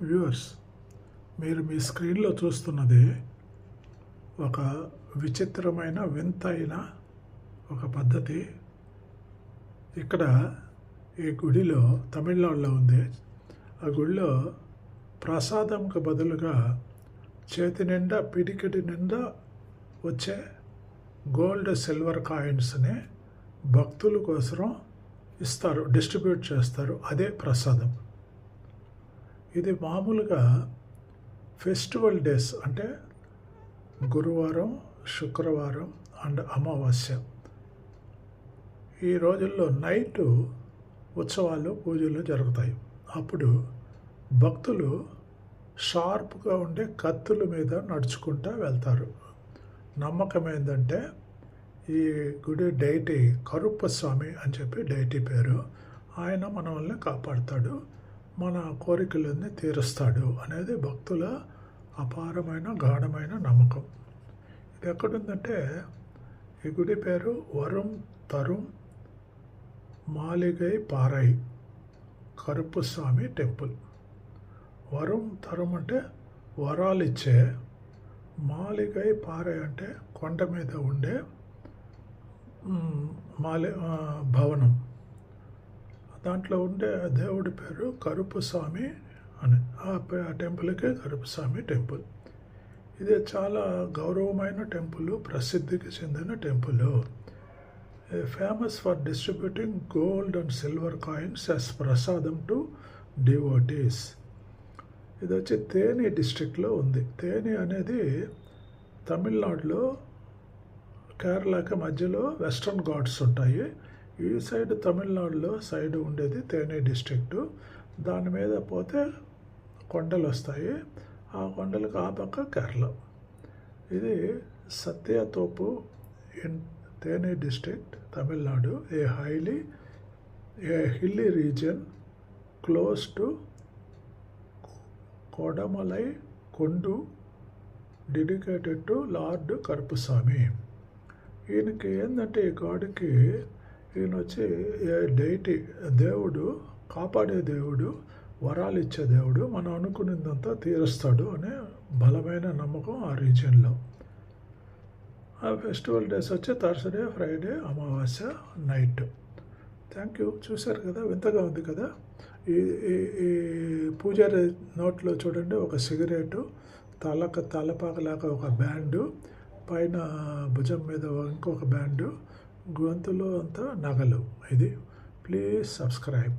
Viewers, మీరు మీ స్క్రీన్లో చూస్తున్నది ఒక విచిత్రమైన వింతైన ఒక పద్ధతి. ఇక్కడ ఈ గుడిలో తమిళనాడులో ఉంది. ఆ గుడిలో ప్రసాదంకు బదులుగా చేతి నిండా పిడికిడి నిండా వచ్చే గోల్డ్ సిల్వర్ కాయిన్స్ని భక్తుల కోసం ఇస్తారు, డిస్ట్రిబ్యూట్ చేస్తారు. అదే ప్రసాదం. ఇది మామూలుగా ఫెస్టివల్ డేస్ అంటే గురువారం, శుక్రవారం అండ్ అమావాస్య ఈ రోజుల్లో నైటు ఉత్సవాలు, పూజలు జరుగుతాయి. అప్పుడు భక్తులు షార్ప్గా ఉండే కత్తుల మీద నడుచుకుంటూ వెళ్తారు. నమ్మకం ఏంటంటే ఈ గుడి డైటీ కరుప్పస్వామి అని చెప్పి డైటీ పేరు. ఆయన మనల్ని కాపాడుతాడు, మన కోరికలన్నీ తీరుస్తాడు అనేది భక్తుల అపారమైన గాఢమైన నమ్మకం. ఇది ఎక్కడుందంటే ఈ గుడి పేరు వరుం తరుం మాలిగై పారై కరుప్పస్వామి టెంపుల్. వరుం తరుం అంటే వరాలు ఇచ్చే, మాలిగై పారై అంటే కొండ మీద ఉండే భవనం. దాంట్లో ఉండే దేవుడి పేరు కరుప్పస్వామి అని. ఆ టెంపుల్కే కరుప్పస్వామి టెంపుల్. ఇది చాలా గౌరవమైన టెంపుల్, ప్రసిద్ధికి చెందిన temple. Famous for distributing gold and silver coins as ప్రసాదం టు డివోటీస్. ఇది వచ్చి తేని డిస్ట్రిక్ట్లో ఉంది. తేని అనేది తమిళనాడులో కేరళకి మధ్యలో వెస్ట్రన్ ఘాట్స్ ఉంటాయి. ఈ సైడ్ తమిళనాడులో సైడ్ ఉండేది తేని డిస్ట్రిక్టు. దాని మీద పోతే కొండలు వస్తాయి. ఆ కొండలకు ఆ పక్క కేరళ. ఇది సత్యతోపు in Theni district, Tamil Nadu. A hilly region close to Kodamalai కొండు డెడికేటెడ్ టు లార్డ్ కరుప్పస్వామి. ఈయనకి ఏంటంటే ఈ గాడికి ఈయన వచ్చి డైటీ, దేవుడు, కాపాడే దేవుడు, వరాలు ఇచ్చే దేవుడు, మనం అనుకున్నదంతా తీరుస్తాడు అనే బలమైన నమ్మకం ఆ రీజియన్లో. ఆ ఫెస్టివల్ డేస్ వచ్చి థర్స్డే, ఫ్రైడే, అమావాస్య నైట్. Thank you. చూశారు కదా, వింతగా ఉంది కదా. ఈ పూజారి నోట్లో చూడండి ఒక సిగరెటు, తలపాకలాగా ఒక బ్యాండు, పైన భుజం మీద ఇంకొక బ్యాండు, గొంతులో అంతా నగలు. ఇది ప్లీజ్ సబ్స్క్రైబ్.